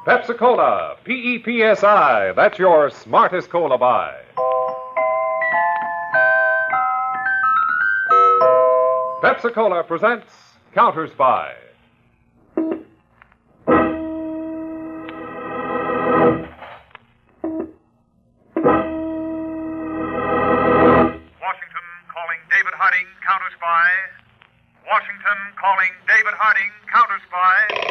Pepsi-Cola, P-E-P-S-I. That's your smartest cola buy. Pepsi-Cola presents CounterSpy. Washington calling David Harding, CounterSpy. Washington calling David Harding, CounterSpy.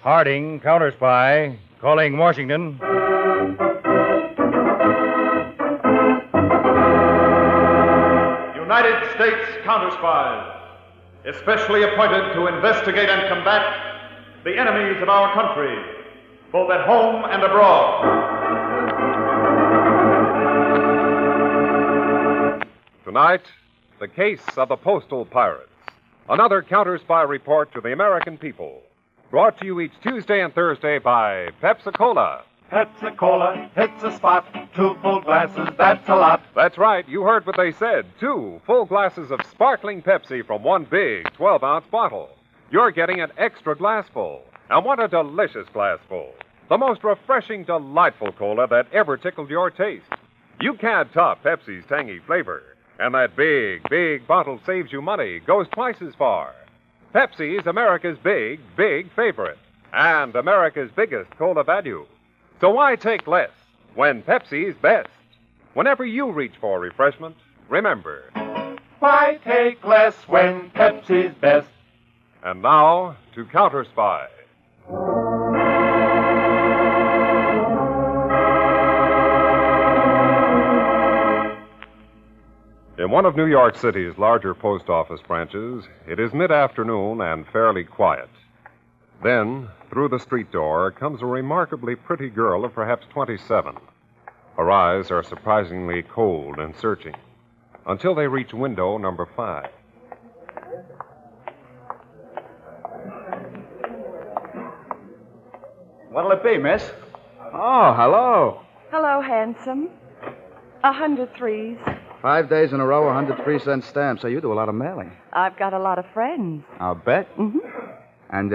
Harding, CounterSpy, calling Washington. United States counterspies, especially appointed to investigate and combat the enemies of our country, both at home and abroad. Tonight, the case of the postal pirates. Another counterspy report to the American people. Brought to you each Tuesday and Thursday by Pepsi-Cola. Pepsi-Cola hits a spot. 2 full glasses, that's a lot. That's right, you heard what they said. 2 full glasses of sparkling Pepsi from one big 12-ounce bottle. You're getting an extra glassful. And what a delicious glassful. The most refreshing, delightful cola that ever tickled your taste. You can't top Pepsi's tangy flavor. And that big, big bottle saves you money, goes twice as far. Pepsi is America's big, big favorite. And America's biggest cola value. So why take less when Pepsi's best? Whenever you reach for refreshment, remember. Why take less when Pepsi's best? And now, to CounterSpy. In one of New York City's larger post office branches, it is mid-afternoon and fairly quiet. Then, through the street door, comes a remarkably pretty girl of perhaps 27. Her eyes are surprisingly cold and searching, until they reach window number 5. What'll it be, miss? Oh, hello. Hello, handsome. 100 threes. 5 days in a row, 103-cent stamp. So you do a lot of mailing. I've got a lot of friends. I'll bet. Mm-hmm. And,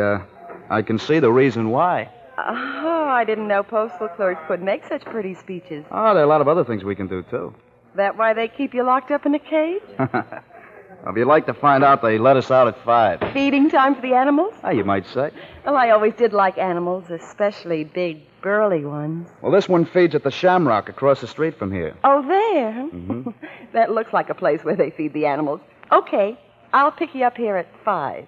I can see the reason why. Oh, I didn't know postal clerks could make such pretty speeches. Oh, there are a lot of other things we can do, too. That why they keep you locked up in a cage? Well, if you'd like to find out, they let us out at 5. Feeding time for the animals? Oh, you might say. Well, I always did like animals, especially big, burly ones. Well, this one feeds at the Shamrock across the street from here. Oh, there? Mm-hmm. That looks like a place where they feed the animals. Okay, I'll pick you up here at 5.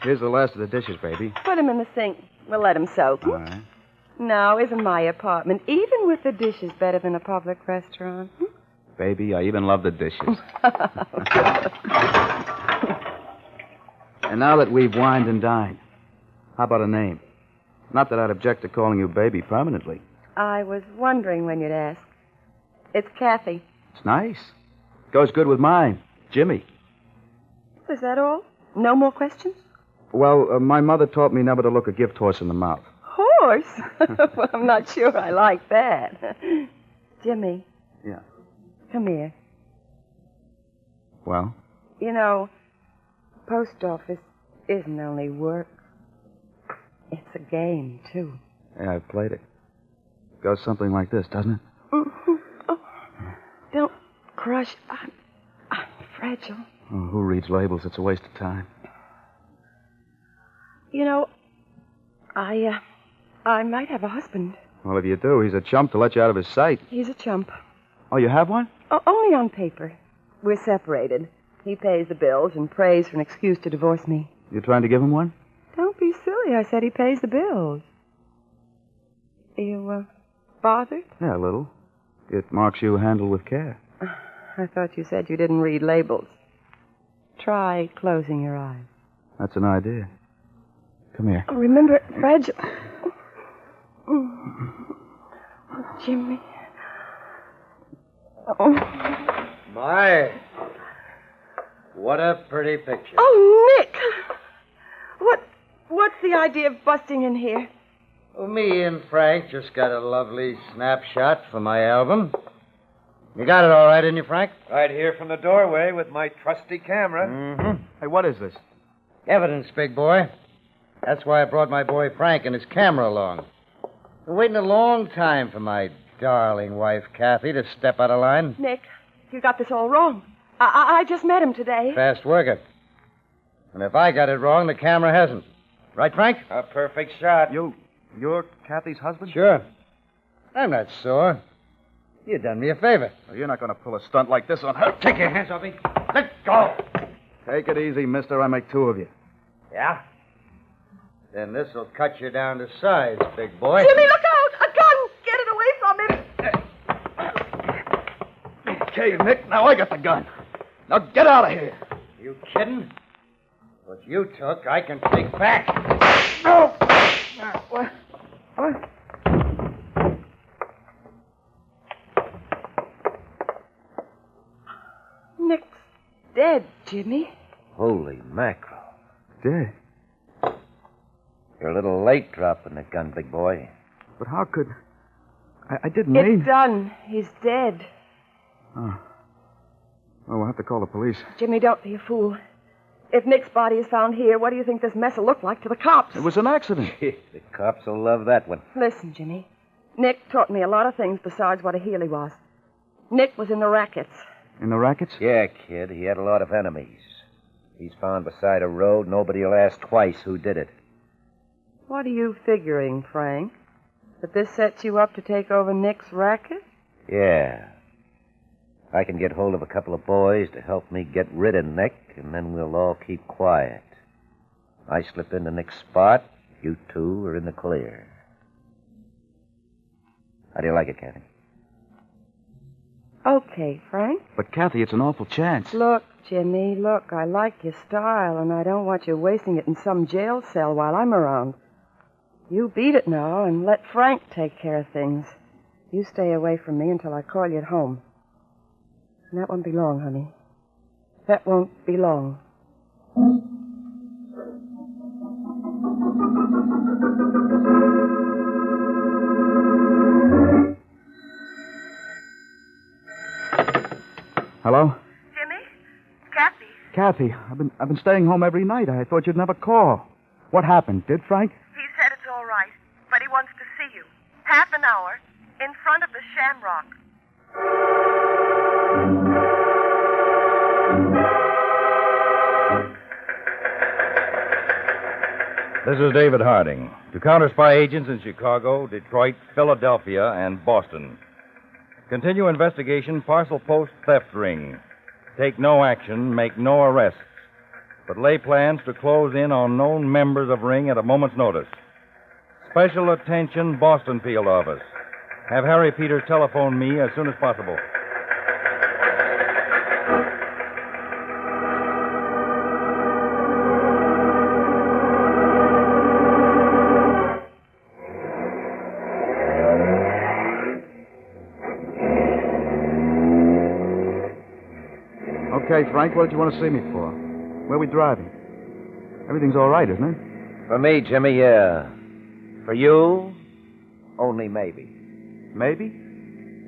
Here's the last of the dishes, baby. Put them in the sink. We'll let them soak. All right. Now, isn't my apartment, even with the dishes, better than a public restaurant? Baby, I even love the dishes. And now that we've wined and dined, how about a name? Not that I'd object to calling you baby permanently. I was wondering when you'd ask. It's Kathy. It's nice. Goes good with mine, Jimmy. Is that all? No more questions? Well, my mother taught me never to look a gift horse in the mouth. Horse? Well, I'm not sure I like that. Jimmy. Yeah. Come here. Well? You know, post office isn't only work. It's a game, too. Yeah, I've played it. Goes something like this, doesn't it? Mm-hmm. Oh, don't crush. I'm fragile. Oh, who reads labels? It's a waste of time. You know, I might have a husband. Well, if you do, he's a chump to let you out of his sight. He's a chump. Oh, you have one? Oh, only on paper. We're separated. He pays the bills and prays for an excuse to divorce me. You trying to give him one? Don't be silly. I said he pays the bills. You, bothered? Yeah, a little. It marks you handled with care. I thought you said you didn't read labels. Try closing your eyes. That's an idea. Come here. Oh, remember, fragile. Oh, Jimmy. Oh. My, what a pretty picture. Oh, Nick! What's the idea of busting in here? Well, me and Frank just got a lovely snapshot for my album. You got it all right, didn't you, Frank? Right here from the doorway with my trusty camera. Mm-hmm. Hey, what is this? Evidence, big boy. That's why I brought my boy Frank and his camera along. Been waiting a long time for my darling wife, Kathy, to step out of line. Nick, you got this all wrong. I just met him today. Fast worker. And if I got it wrong, the camera hasn't. Right, Frank? A perfect shot. You're Kathy's husband? Sure. I'm not sore. You done me a favor. Well, you're not going to pull a stunt like this on her. Take your hands off me. Let go. Take it easy, mister. I make two of you. Yeah? Then this'll cut you down to size, big boy. Jimmy, look out! A gun! Get it away from him! Okay, Nick, now I got the gun. Now get out of here. You kidding? What you took, I can take back. No! What? Nick's dead, Jimmy. Holy mackerel. Dead? You're a little late dropping the gun, big boy. But how could... I didn't It's mean... done. He's dead. Oh. Well, we'll have to call the police. Jimmy, don't be a fool. If Nick's body is found here, what do you think this mess will look like to the cops? It was an accident. The cops will love that one. Listen, Jimmy. Nick taught me a lot of things besides what a heel he was. Nick was in the rackets. In the rackets? Yeah, kid, he had a lot of enemies. He's found beside a road. Nobody will ask twice who did it. What are you figuring, Frank? That this sets you up to take over Nick's racket? Yeah. I can get hold of a couple of boys to help me get rid of Nick, and then we'll all keep quiet. I slip into Nick's spot, you two are in the clear. How do you like it, Kathy? Okay, Frank. But, Kathy, it's an awful chance. Look, Jimmy, look, I like your style, and I don't want you wasting it in some jail cell while I'm around. You beat it now and let Frank take care of things. You stay away from me until I call you at home. And that won't be long, honey. That won't be long. Hello? Jimmy? Kathy? Kathy, I've been staying home every night. I thought you'd never call. What happened? Did Frank? He said it's all right, but he wants to see you. Half an hour in front of the Shamrock. This is David Harding. To CounterSpy agents in Chicago, Detroit, Philadelphia, and Boston. Continue investigation parcel post theft ring. Take no action, make no arrests, but lay plans to close in on known members of ring at a moment's notice. Special attention, Boston field office. Have Harry Peters telephone me as soon as possible. Okay, Frank, what did you want to see me for? Where are we driving? Everything's all right, isn't it? For me, Jimmy, yeah. For you, only maybe. Maybe?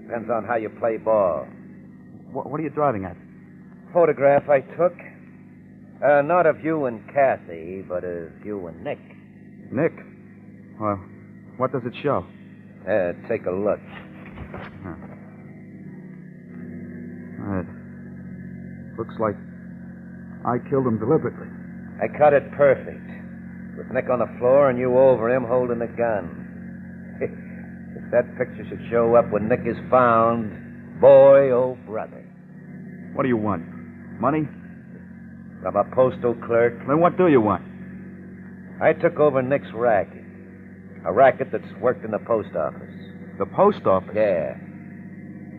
Depends on how you play ball. What are you driving at? Photograph I took. Not of you and Kathy, but of you and Nick. Nick? Well, what does it show? Take a look. It looks like I killed him deliberately. I cut it perfect. With Nick on the floor and you over him holding a gun. If that picture should show up when Nick is found, boy, oh brother. What do you want? Money? I'm a postal clerk. Then what do you want? I took over Nick's racket. A racket that's worked in the post office. The post office? Yeah.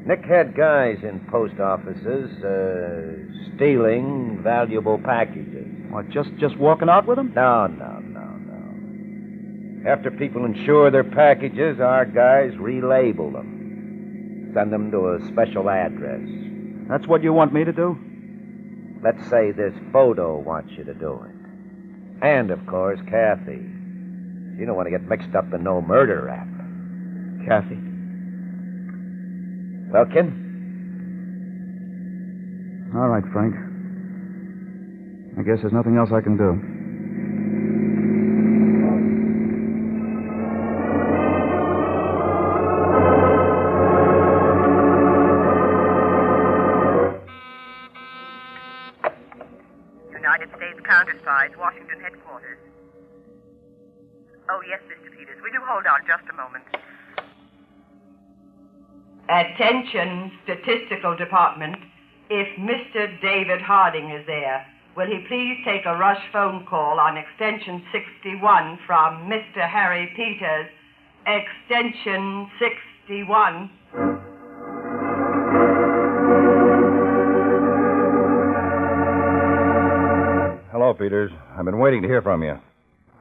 Nick had guys in post offices, stealing valuable packages. What, just walking out with them? No. After people insure their packages, our guys relabel them. Send them to a special address. That's what you want me to do? Let's say this photo wants you to do it. And, of course, Kathy. You don't want to get mixed up in no murder rap. Kathy. Well, kid? All right, Frank. I guess there's nothing else I can do. United States CounterSpy's Washington headquarters. Oh, yes, Mr. Peters. Will you hold on just a moment? Attention, Statistical Department. If Mr. David Harding is there, will he please take a rush phone call on extension 61 from Mr. Harry Peters, extension 61. Hello, Peters. I've been waiting to hear from you.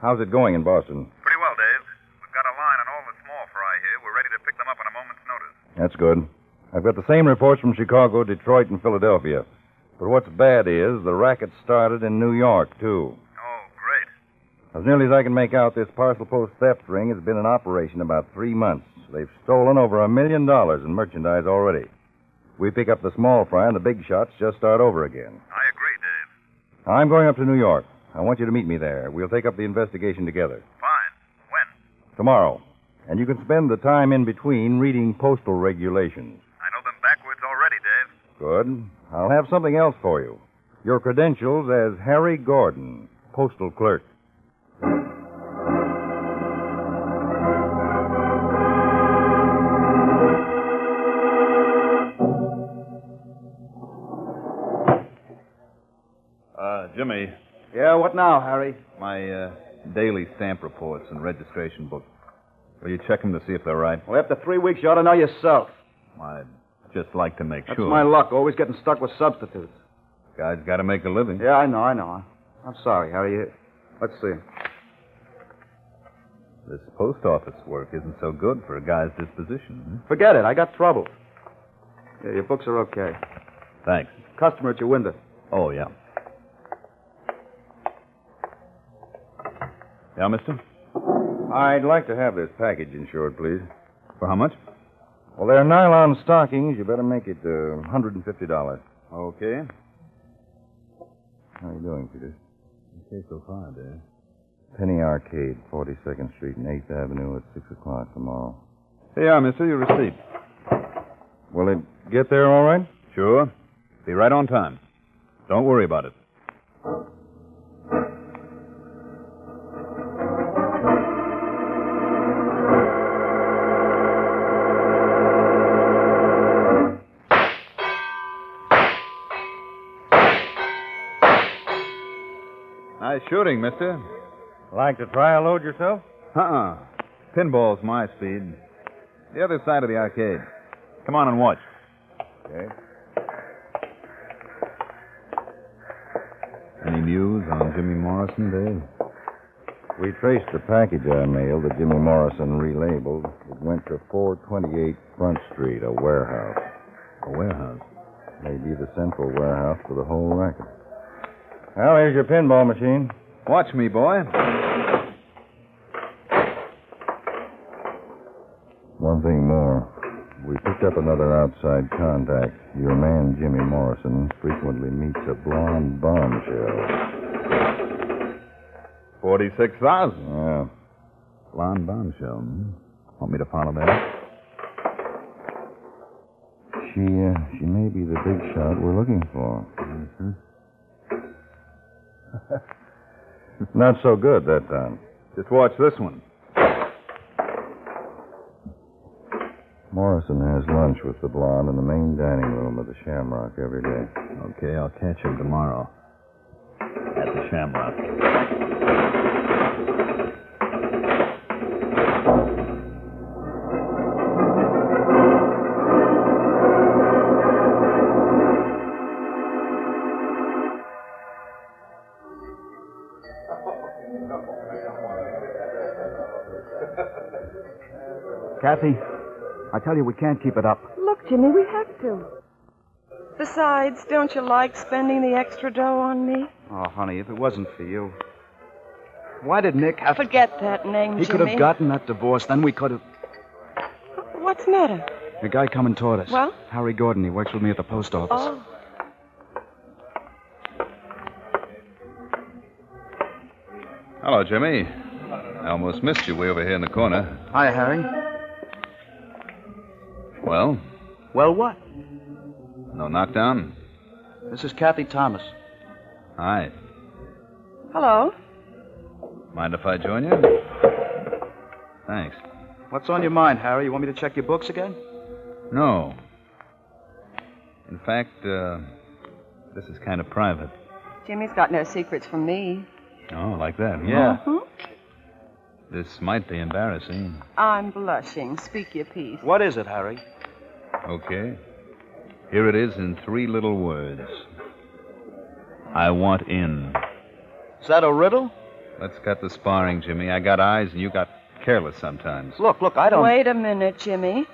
How's it going in Boston? Pretty well, Dave. We've got a line on all the small fry here. We're ready to pick them up on a moment's notice. That's good. I've got the same reports from Chicago, Detroit, and Philadelphia. But what's bad is the racket started in New York, too. Oh, great. As nearly as I can make out, this parcel post theft ring has been in operation about 3 months. They've stolen over $1 million in merchandise already. We pick up the small fry, and the big shots just start over again. I agree, Dave. I'm going up to New York. I want you to meet me there. We'll take up the investigation together. Fine. When? Tomorrow. And you can spend the time in between reading postal regulations. I know them backwards already, Dave. Good. I'll have something else for you. Your credentials as Harry Gordon, postal clerk. Jimmy, Yeah, what now, Harry? my daily stamp reports and registration book. Will you check them to see if they're right? Well, after 3 weeks, you ought to know yourself. I'd just like to make That's sure. my luck, always getting stuck with substitutes. Guy's got to make a living. Yeah, I know. I'm sorry, Harry. Let's see. This post office work isn't so good for a guy's disposition. Forget it. I got trouble. Yeah, your books are okay. Thanks. Customer at your window. Oh, yeah. Yeah, mister? I'd like to have this package insured, please. For how much? Well, they're nylon stockings. You better make it $150. Okay. How are you doing, Peter? Okay so far, Dave. Penny Arcade, 42nd Street and 8th Avenue at 6 o'clock tomorrow. Here you are, mister. Your receipt. Will it get there all right? Sure. Be right on time. Don't worry about it. Nice shooting, mister. Like to try a load yourself? Uh-uh. Pinball's my speed. The other side of the arcade. Come on and watch. Okay. Any news on Jimmy Morrison, Dave? We traced the package I mailed that Jimmy Morrison relabeled. It went to 428 Front Street, a warehouse. A warehouse? Maybe the central warehouse for the whole racket. Well, here's your pinball machine. Watch me, boy. One thing more. We picked up another outside contact. Your man, Jimmy Morrison, frequently meets a blonde bombshell. 46,000. Yeah. Blonde bombshell. Want me to follow that? She may be the big shot we're looking for. Mm-hmm. Not so good that time. Just watch this one. Morrison has lunch with the blonde in the main dining room of the Shamrock every day. Okay, I'll catch him tomorrow. At the Shamrock. Kathy, I tell you, we can't keep it up. Look, Jimmy, we have to. Besides, don't you like spending the extra dough on me? Oh, honey, if it wasn't for you. Why did Nick have to... Forget that name, He Jimmy. could have gotten that divorce, then we could have... What's the matter? A guy coming toward us. Well? Harry Gordon. He works with me at the post office. Oh. Hello, Jimmy. I almost missed you way over here in the corner. Hi, Harry. Well, Well, what? no knockdown? This is Kathy Thomas. Hi. Hello. Mind if I join you? Thanks. What's on your mind, Harry? You want me to check your books again? No. In fact, this is kind of private. Jimmy's got no secrets from me. Oh, like that? Yeah. Mhm. This might be embarrassing. I'm blushing. Speak your piece. What is it, Harry? Okay. Here it is in 3 little words. I want in. Is that a riddle? Let's cut the sparring, Jimmy. I got eyes and you got careless sometimes. Look, I don't... Wait a minute, Jimmy.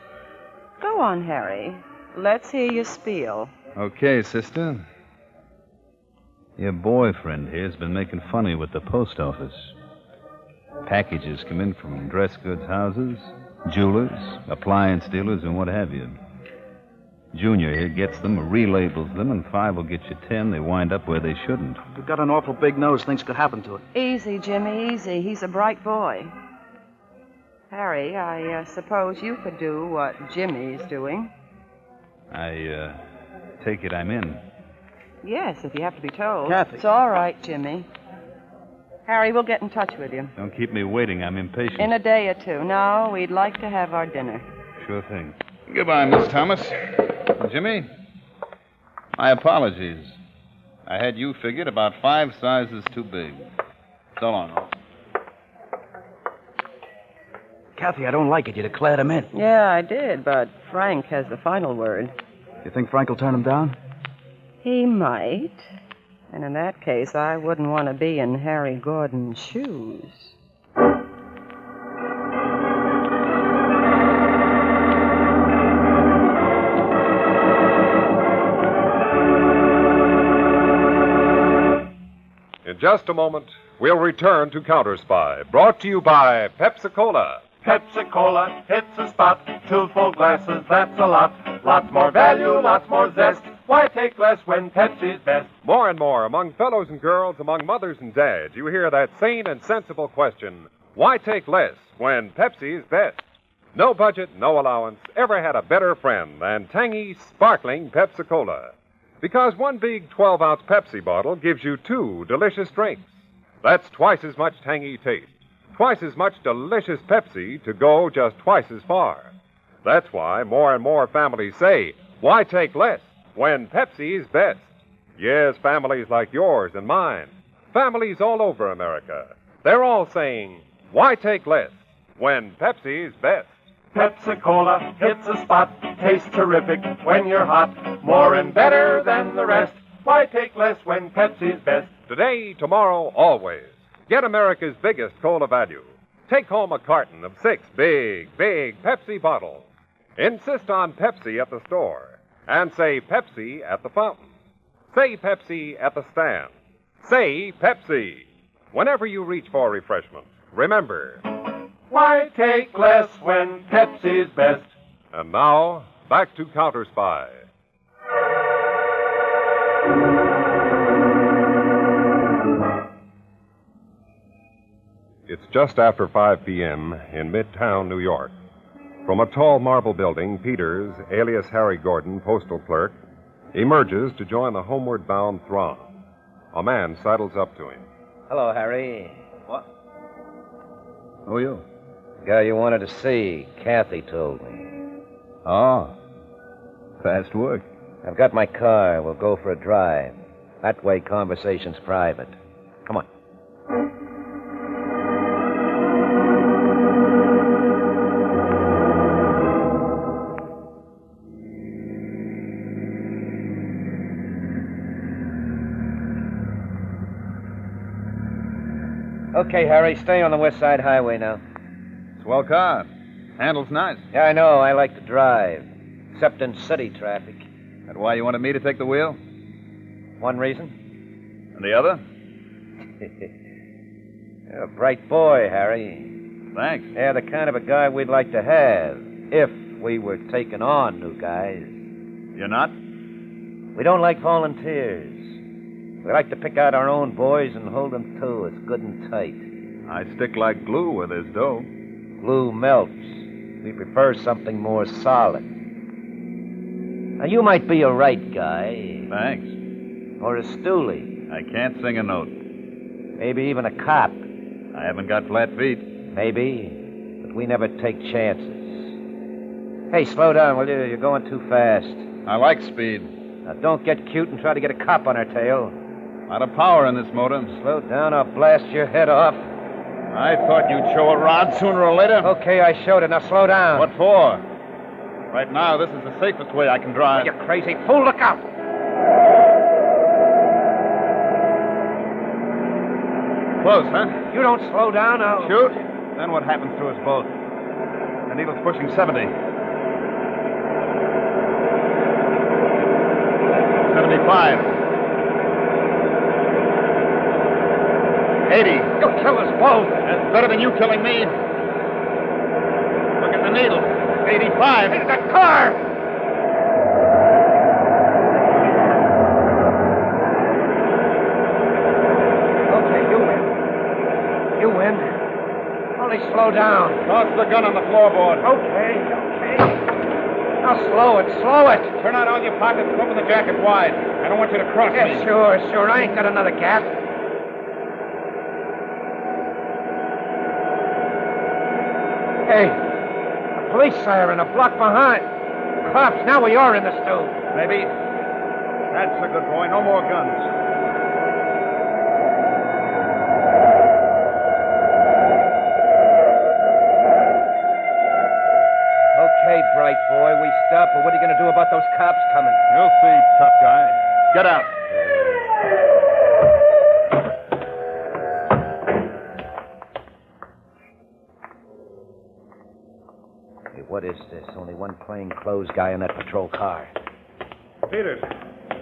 Go on, Harry. Let's hear your spiel. Okay, sister. Your boyfriend here's been making fun of you at the post office. Packages come in from dress goods houses, jewelers, appliance dealers, and what have you. Junior here gets them, relabels them, and 5 will get you 10. They wind up where they shouldn't. You've got an awful big nose. Things could happen to it. Easy, Jimmy, easy. He's a bright boy. Harry, I suppose you could do what Jimmy's doing. I take it I'm in. Yes, if you have to be told. Kathy. It's all right, Jimmy. Harry, we'll get in touch with you. Don't keep me waiting. I'm impatient. In a day or two. No, we'd like to have our dinner. Sure thing. Goodbye, Miss Thomas. Jimmy, my apologies. I had you figured about 5 sizes too big. So long. Kathy, I don't like it. You declared him in. Yeah, I did, but Frank has the final word. You think Frank will turn him down? He might. And in that case, I wouldn't want to be in Harry Gordon's shoes. In just a moment, we'll return to CounterSpy, brought to you by Pepsi-Cola. Pepsi-Cola hits the spot. 2 full glasses, that's a lot. Lots more value, lots more zest. Why take less when Pepsi's best? More and more, among fellows and girls, among mothers and dads, you hear that sane and sensible question, why take less when Pepsi's best? No budget, no allowance, ever had a better friend than tangy, sparkling Pepsi-Cola. Because one big 12-ounce Pepsi bottle gives you 2 delicious drinks. That's twice as much tangy taste, twice as much delicious Pepsi to go just twice as far. That's why more and more families say, why take less when Pepsi's best? Yes, families like yours and mine, families all over America, they're all saying, why take less when Pepsi's best? Pepsi-Cola hits the spot. Tastes terrific when you're hot. More and better than the rest. Why take less when Pepsi's best? Today, tomorrow, always. Get America's biggest cola value. Take home a carton of 6 big Pepsi bottles. Insist on Pepsi at the store. And say Pepsi at the fountain. Say Pepsi at the stand. Say Pepsi. Whenever you reach for refreshment, remember. Why take less when Pepsi's best? And now, back to CounterSpy. It's just after 5 p.m. in Midtown, New York. From a tall marble building, Peters, alias Harry Gordon, postal clerk, emerges to join the homeward bound throng. A man sidles up to him. Hello, Harry. What? Who are you? Guy you wanted to see, Kathy told me. Oh. Fast work. I've got my car. We'll go for a drive. That way, conversation's private. Come on. Okay, Harry, stay on the West Side Highway now. Swell car. Handles nice. Yeah, I know. I like to drive. Except in city traffic. That why you wanted me to take the wheel? One reason? And the other? You're a bright boy, Harry. Thanks. You're the kind of a guy we'd like to have if we were taking on new guys. You're not? We don't like volunteers. We like to pick out our own boys and hold them to us good and tight. I stick like glue where there's dough. Glue melts. We prefer something more solid. Now, you might be a right guy. Thanks. Or a stoolie. I can't sing a note. Maybe even a cop. I haven't got flat feet. Maybe. But we never take chances. Hey, slow down, will you? You're going too fast. I like speed. Now, don't get cute and try to get a cop on our tail. A lot of power in this motor. Slow down, I'll blast your head off. I thought you'd show a rod sooner or later. Okay, I showed it. Now slow down. What for? Right now, this is the safest way I can drive. You crazy fool, look out! Close, huh? You don't slow down, I'll... Shoot. Then what happens to us both? The needle's pushing 70. 75. 80. You'll kill us both. That's better than you killing me. Look at the needle. 85. It's a car! Okay, you win. You win. Only slow down. Toss the gun on the floorboard. Okay. Now slow it. Turn out all your pockets and open the jacket wide. I don't want you to cross Yeah, me. sure. I ain't got another gap. Hey, a police siren a block behind. Cops, now we are in the stew. Maybe. That's a good boy. No more guns. Okay, bright boy, we stop, but what are you going to do about those cops coming? You'll see, tough guy. Get out. Hey, what is this? Only one plainclothes guy in that patrol car. Peters,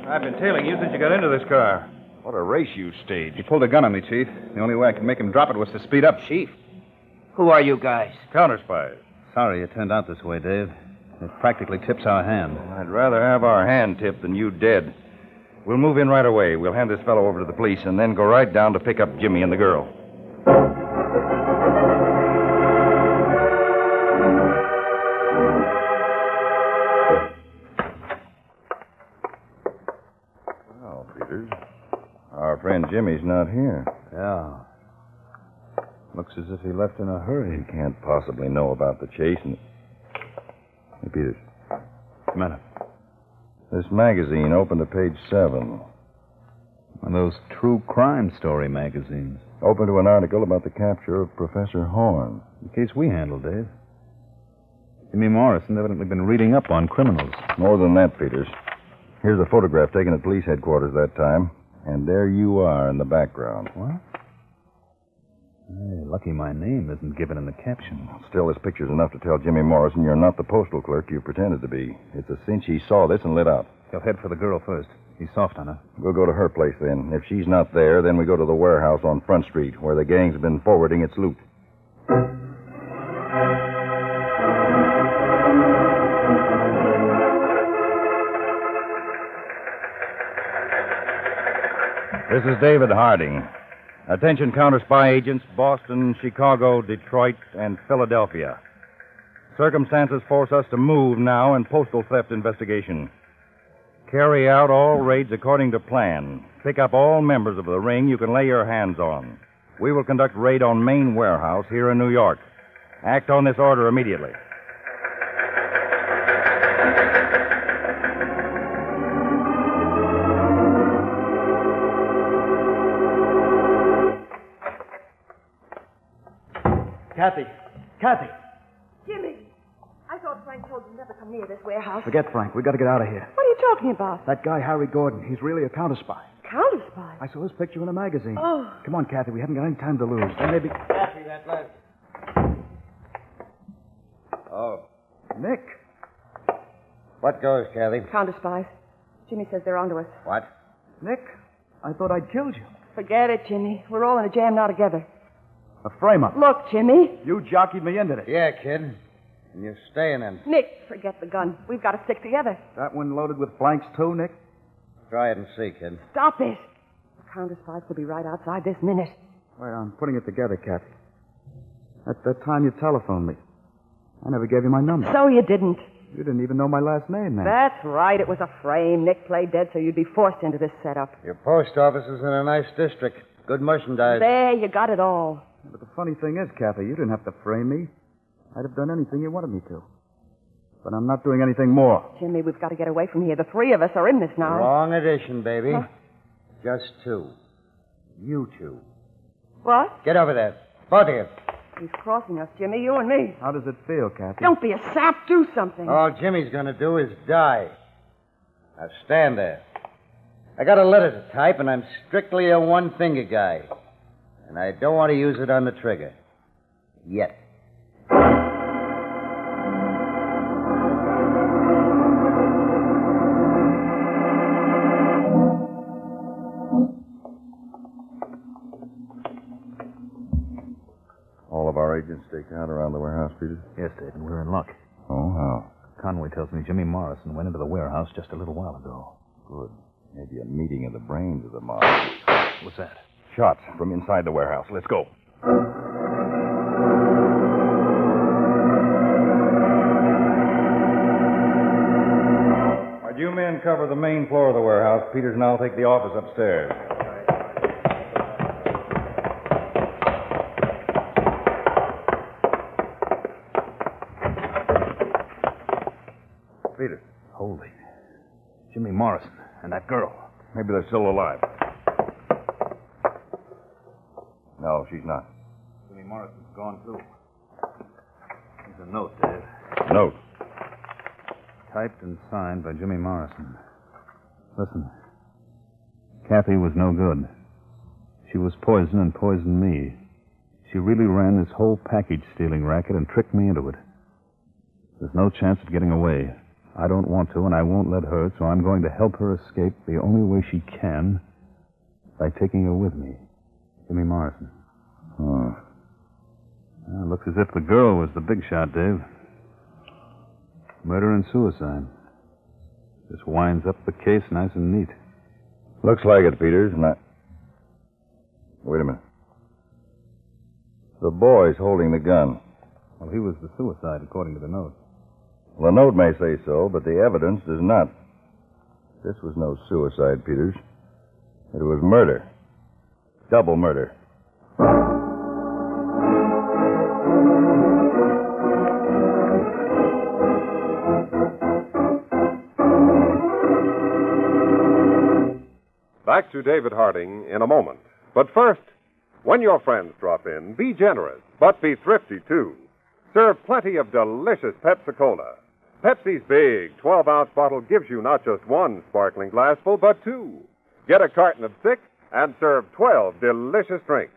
I've been tailing you since you got into this car. What a race you staged. He pulled a gun on me, Chief. The only way I could make him drop it was to speed up. Chief, who are you guys? CounterSpy. Sorry it turned out this way, Dave. It practically tips our hand. I'd rather have our hand tipped than you dead. We'll move in right away. We'll hand this fellow over to the police and then go right down to pick up Jimmy and the girl. Well, Peters, our friend Jimmy's not here. Yeah. Looks as if he left in a hurry. He can't possibly know about the chase and... Hey, Peters. What's the matter? This magazine opened to page 7. One of those true crime story magazines. Open to an article about the capture of Professor Horn. The case we handled, Dave. Jimmy Morrison's evidently been reading up on criminals. More than that, Peters. Here's a photograph taken at police headquarters that time. And there you are in the background. What? Hey, lucky my name isn't given in the caption. Still, this picture's enough to tell Jimmy Morrison you're not the postal clerk you pretended to be. It's a cinch he saw this and lit out. He'll head for the girl first. He's soft on her. We'll go to her place then. If she's not there, then we go to the warehouse on Front Street, where the gang's been forwarding its loot. This is David Harding. Attention CounterSpy agents, Boston, Chicago, Detroit, and Philadelphia. Circumstances force us to move now in postal theft investigation. Carry out all raids according to plan. Pick up all members of the ring you can lay your hands on. We will conduct raid on main warehouse here in New York. Act on this order immediately. Kathy. Jimmy, I thought Frank told you never come near this warehouse. Forget Frank. We got to get out of here. What are you talking about? That guy, Harry Gordon, he's really a counterspy. CounterSpy? I saw his picture in a magazine. Oh. Come on, Kathy. We haven't got any time to lose. Then maybe... Kathy, that left. Oh. Nick. What goes, Kathy? CounterSpies. Jimmy says they're onto us. What? Nick, I thought I'd killed you. Forget it, Jimmy. We're all in a jam now together. A frame-up. Look, Jimmy. You jockeyed me into this. Yeah, kid. And you're staying in. Nick, forget the gun. We've got to stick together. That one loaded with blanks, too, Nick? Try it and see, kid. Stop it. The CounterSpy will be right outside this minute. Wait, I'm putting it together, Kathy. At that time you telephoned me, I never gave you my number. So you didn't. You didn't even know my last name, then. That's right. It was a frame. Nick played dead, so you'd be forced into this setup. Your post office is in a nice district. Good merchandise. There, you got it all. But the funny thing is, Kathy, you didn't have to frame me. I'd have done anything you wanted me to. But I'm not doing anything more. Jimmy, we've got to get away from here. The three of us are in this now. Wrong edition, baby. Huh? Just two. You two. What? Get over there. Both of you. He's crossing us, Jimmy, you and me. How does it feel, Kathy? Don't be a sap. Do something. All Jimmy's going to do is die. Now stand there. I got a letter to type, and I'm strictly a one-finger guy. And I don't want to use it on the trigger. Yet. All of our agents stake out around the warehouse, Peter? Yes, Dave, and we're in luck. Oh, how? Conway tells me Jimmy Morrison went into the warehouse just a little while ago. Good. Maybe a meeting of the brains of the mob. What's that? Shots from inside the warehouse. Let's go. All right, you men cover the main floor of the warehouse. Peters and I'll take the office upstairs. Peters. Holy. Jimmy Morrison and that girl. Maybe they're still alive. No, she's not. Jimmy Morrison's gone, too. Here's a note, Dave. Note. Typed and signed by Jimmy Morrison. Listen. Kathy was no good. She was poison and poisoned me. She really ran this whole package-stealing racket and tricked me into it. There's no chance of getting away. I don't want to, and I won't let her, so I'm going to help her escape the only way she can, by taking her with me. Jimmy Morrison. Oh. Well, looks as if the girl was the big shot, Dave. Murder and suicide. This winds up the case nice and neat. Looks like it, Peters, and I... Wait a minute. The boy's holding the gun. Well, he was the suicide, according to the note. Well, the note may say so, but the evidence does not. This was no suicide, Peters. It was murder. Double murder. Back to David Harding in a moment. But first, when your friends drop in, be generous, but be thrifty, too. Serve plenty of delicious Pepsi-Cola. Pepsi's big 12-ounce bottle gives you not just one sparkling glassful, but two. Get a carton of 6 and serve 12 delicious drinks.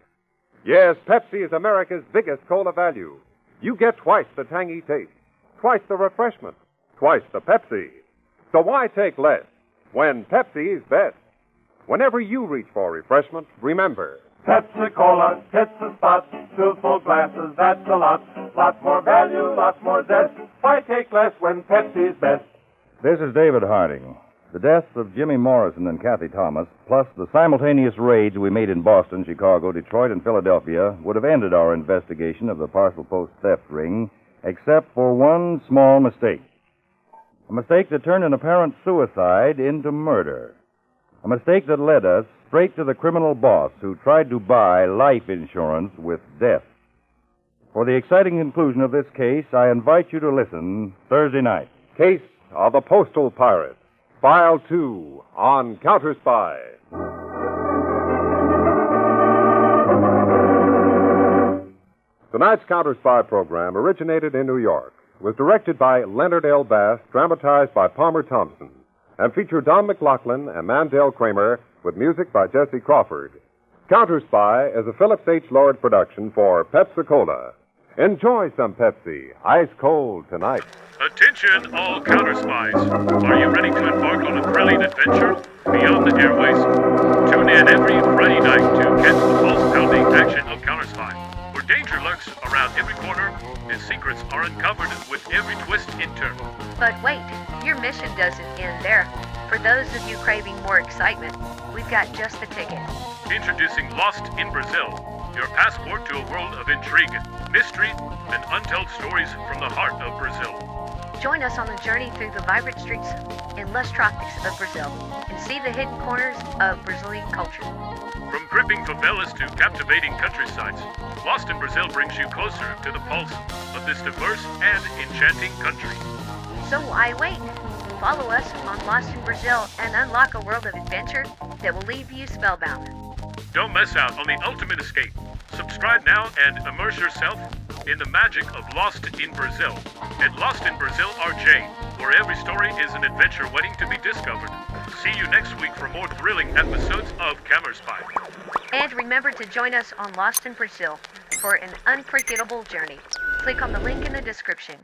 Yes, Pepsi is America's biggest cola value. You get twice the tangy taste, twice the refreshment, twice the Pepsi. So why take less when Pepsi's best? Whenever you reach for refreshment, remember, Pepsi-Cola hits the spot. 2 full glasses, that's a lot. Lots more value, lots more zest. Why take less when Pepsi's best? This is David Harding. The deaths of Jimmy Morrison and Kathy Thomas, plus the simultaneous raids we made in Boston, Chicago, Detroit, and Philadelphia, would have ended our investigation of the parcel post theft ring, except for one small mistake. A mistake that turned an apparent suicide into murder. A mistake that led us straight to the criminal boss who tried to buy life insurance with death. For the exciting conclusion of this case, I invite you to listen Thursday night. Case of the Postal Pirates, File 2 on CounterSpy. Tonight's CounterSpy program originated in New York, was directed by Leonard L. Bass, dramatized by Palmer Thompson, and featured Don McLaughlin and Mandel Kramer with music by Jesse Crawford. CounterSpy is a Phillips H. Lord production for Pepsi-Cola. Enjoy some Pepsi, ice cold tonight. Attention, all counterspies. Are you ready to embark on a thrilling adventure beyond the airways? Tune in every Friday night to catch the pulse-pounding action of CounterSpy, Danger lurks around every corner, and secrets are uncovered with every twist and turn. But wait, your mission doesn't end there. For those of you craving more excitement, we've got just the ticket. Introducing Lost in Brazil, your passport to a world of intrigue, mystery, and untold stories from the heart of Brazil. Join us on the journey through the vibrant streets and lush tropics of Brazil and see the hidden corners of Brazilian culture. From gripping favelas to captivating countrysides, Lost in Brazil brings you closer to the pulse of this diverse and enchanting country. So why wait? Follow us on Lost in Brazil and unlock a world of adventure that will leave you spellbound. Don't miss out on the ultimate escape. Subscribe now and immerse yourself in the magic of Lost in Brazil at Lost in Brazil RJ, where every story is an adventure waiting to be discovered. See you next week for more thrilling episodes of CounterSpy. And remember to join us on Lost in Brazil for an unforgettable journey. Click on the link in the description.